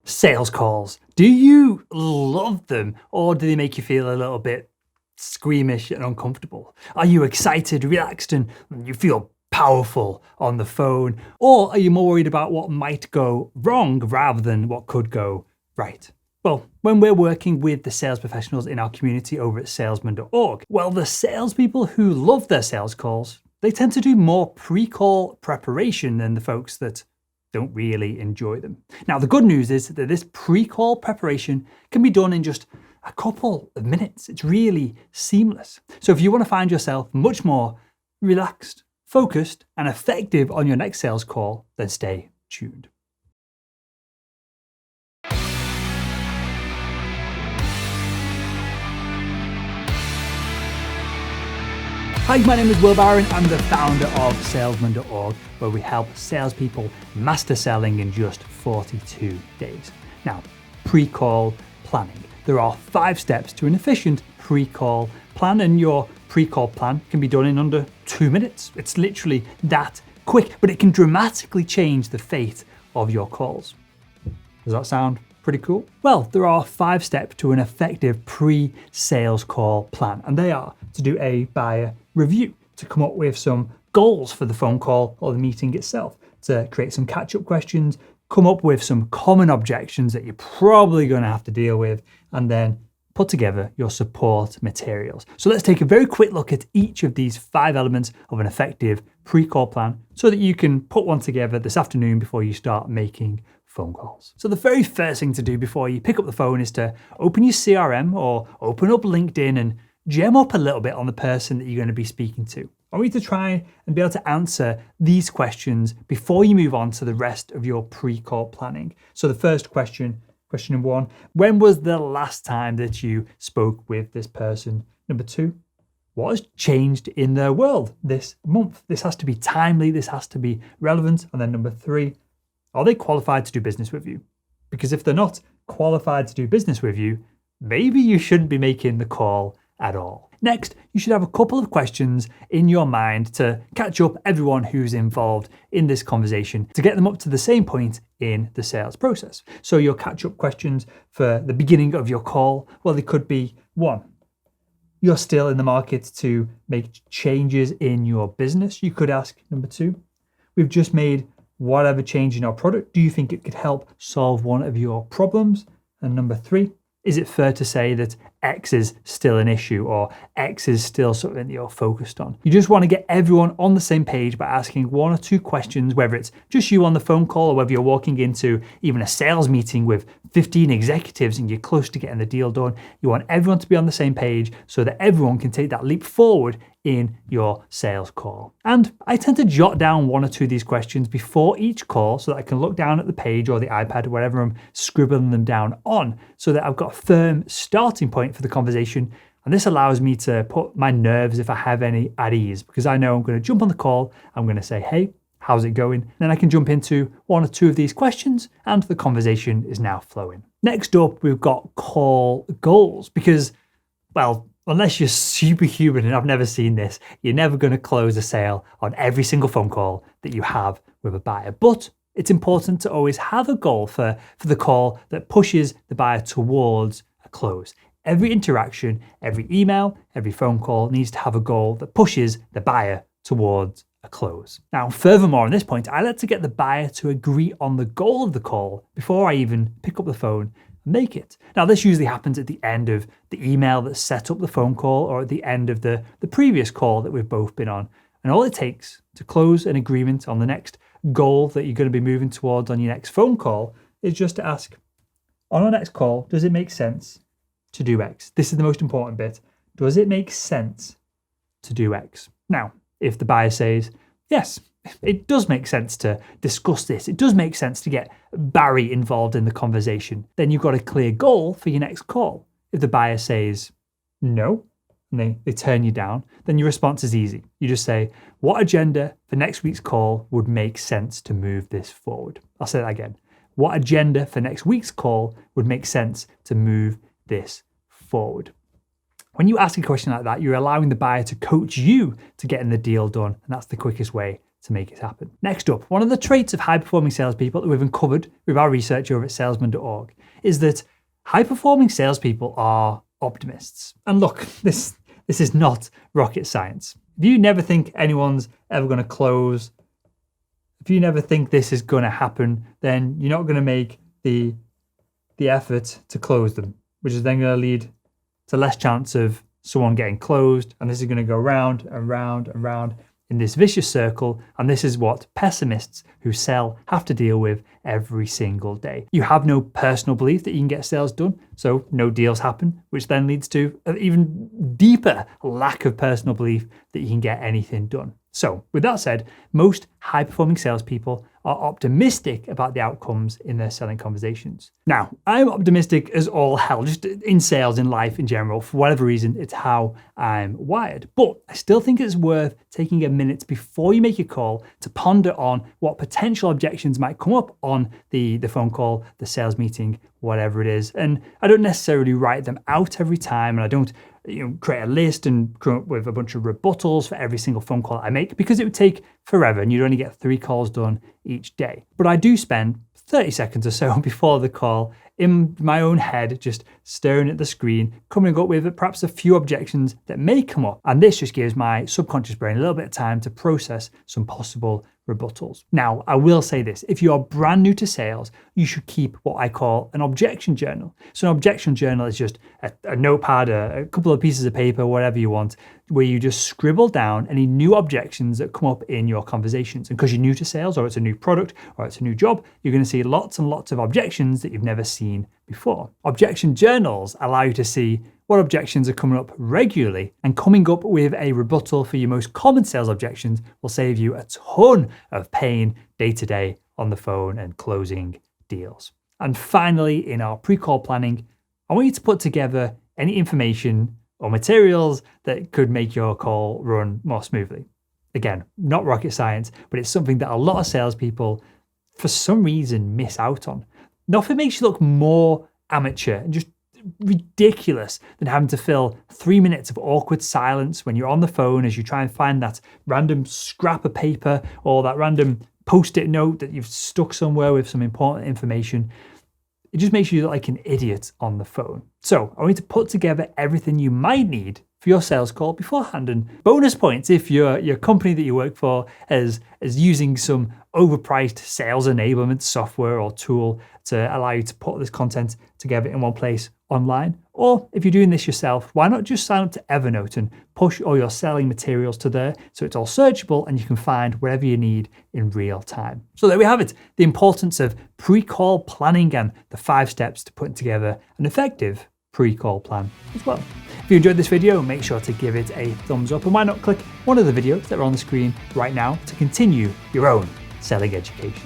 Sales calls. Do you love them, or do they make you feel a little bit squeamish and uncomfortable? Are you excited, relaxed, and you feel powerful on the phone? Or are you more worried about what might go wrong rather than what could go right? Well, when we're working with the sales professionals in our community over at salesman.org, well, the salespeople who love their sales calls, they tend to do more pre-call preparation than the folks that don't really enjoy them. Now, the good news is that this pre-call preparation can be done in just a couple of minutes. It's really seamless. So if you want to find yourself much more relaxed, focused, and effective on your next sales call, then stay tuned. Hi, my name is Will Barron. I'm the founder of salesman.org, where we help salespeople master selling in just 42 days. Now, pre-call planning. There are 5 steps to an efficient pre-call plan, and your pre-call plan can be done in under 2 minutes. It's literally that quick, but it can dramatically change the fate of your calls. Does that sound pretty cool? Well, there are 5 steps to an effective pre-sales call plan, and they are to do a buyer review, to come up with some goals for the phone call or the meeting itself, to create some catch-up questions, come up with some common objections that you're probably going to have to deal with, and then put together your support materials. So let's take a very quick look at each of these 5 elements of an effective pre-call plan so that you can put one together this afternoon before you start making phone calls. So the very first thing to do before you pick up the phone is to open your CRM or open up LinkedIn and gem up a little bit on the person that you're going to be speaking to. I want you to try and be able to answer these questions before you move on to the rest of your pre-call planning. So the first question number 1, when was the last time that you spoke with this person? Number 2, what has changed in their world this month? This has to be timely, this has to be relevant. And then number 3, are they qualified to do business with you? Because if they're not qualified to do business with you, maybe you shouldn't be making the call at all. Next, you should have a couple of questions in your mind to catch up everyone who's involved in this conversation to get them up to the same point in the sales process. So your catch-up questions for the beginning of your call, well, they could be 1, you're still in the market to make changes in your business. You could ask number 2, we've just made whatever change in our product. Do you think it could help solve one of your problems? And number 3, is it fair to say that X is still an issue or X is still something that you're focused on? You just want to get everyone on the same page by asking 1 or 2 questions, whether it's just you on the phone call or whether you're walking into even a sales meeting with 15 executives and you're close to getting the deal done. You want everyone to be on the same page so that everyone can take that leap forward in your sales call. And I tend to jot down 1 or 2 of these questions before each call so that I can look down at the page or the iPad or whatever I'm scribbling them down on, so that I've got a firm starting point for the conversation. And this allows me to put my nerves, if I have any, at ease, because I know I'm going to jump on the call, I'm going to say, hey, how's it going? And then I can jump into 1 or 2 of these questions and the conversation is now flowing. Next up, we've got call goals, because, well, unless you're superhuman, and I've never seen this, you're never going to close a sale on every single phone call that you have with a buyer. But it's important to always have a goal for the call that pushes the buyer towards a close. Every interaction, every email, every phone call needs to have a goal that pushes the buyer towards a close. Now, furthermore, on this point, I like to get the buyer to agree on the goal of the call before I even pick up the phone and make it. Now, this usually happens at the end of the email that set up the phone call or at the end of the previous call that we've both been on. And all it takes to close an agreement on the next goal that you're going to be moving towards on your next phone call is just to ask, on our next call, does it make sense to do X? This is the most important bit. Does it make sense to do X? Now, if the buyer says, yes, it does make sense to discuss this, it does make sense to get Barry involved in the conversation, then you've got a clear goal for your next call. If the buyer says no, and they turn you down, then your response is easy. You just say, what agenda for next week's call would make sense to move this forward? I'll say that again. What agenda for next week's call would make sense to move this forward? When you ask a question like that, you're allowing the buyer to coach you to getting the deal done. And that's the quickest way to make it happen. Next up, one of the traits of high-performing salespeople that we've uncovered with our research over at salesman.org is that high-performing salespeople are optimists. And look, this is not rocket science. If you never think anyone's ever going to close, if you never think this is going to happen, then you're not going to make the effort to close them, which is then going to lead to less chance of someone getting closed. And this is going to go round and round and round in this vicious circle. And this is what pessimists who sell have to deal with every single day. You have no personal belief that you can get sales done, so no deals happen, which then leads to an even deeper lack of personal belief that you can get anything done. So with that said, most high-performing salespeople are optimistic about the outcomes in their selling conversations. Now, I'm optimistic as all hell, just in sales, in life in general. For whatever reason, it's how I'm wired. But I still think it's worth taking a minute before you make a call to ponder on what potential objections might come up on the phone call, the sales meeting, whatever it is. And I don't necessarily write them out every time, and I don't create a list and come up with a bunch of rebuttals for every single phone call I make, because it would take forever and you'd only get 3 calls done each day. But I do spend 30 seconds or so before the call in my own head, just staring at the screen, coming up with perhaps a few objections that may come up. And this just gives my subconscious brain a little bit of time to process some possible rebuttals. Now, I will say this, if you are brand new to sales, you should keep what I call an objection journal. So an objection journal is just a notepad, a couple of pieces of paper, whatever you want, where you just scribble down any new objections that come up in your conversations. And because you're new to sales, or it's a new product, or it's a new job, you're going to see lots and lots of objections that you've never seen before. Objection journals allow you to see what objections are coming up regularly, and coming up with a rebuttal for your most common sales objections will save you a ton of pain day to day on the phone and closing deals. And finally, in our pre-call planning, I want you to put together any information or materials that could make your call run more smoothly. Again, not rocket science, but it's something that a lot of salespeople, for some reason, miss out on. Nothing makes you look more amateur and just ridiculous than having to fill 3 minutes of awkward silence when you're on the phone as you try and find that random scrap of paper or that random post-it note that you've stuck somewhere with some important information. It just makes you look like an idiot on the phone. So I want you to put together everything you might need for your sales call beforehand. And bonus points if your company that you work for is using some overpriced sales enablement software or tool to allow you to put this content together in one place online. Or if you're doing this yourself, why not just sign up to Evernote and push all your selling materials to there so it's all searchable and you can find whatever you need in real time. So there we have it, the importance of pre-call planning and the 5 steps to putting together an effective pre-call plan as well. If you enjoyed this video, make sure to give it a thumbs up, and why not click one of the videos that are on the screen right now to continue your own selling education.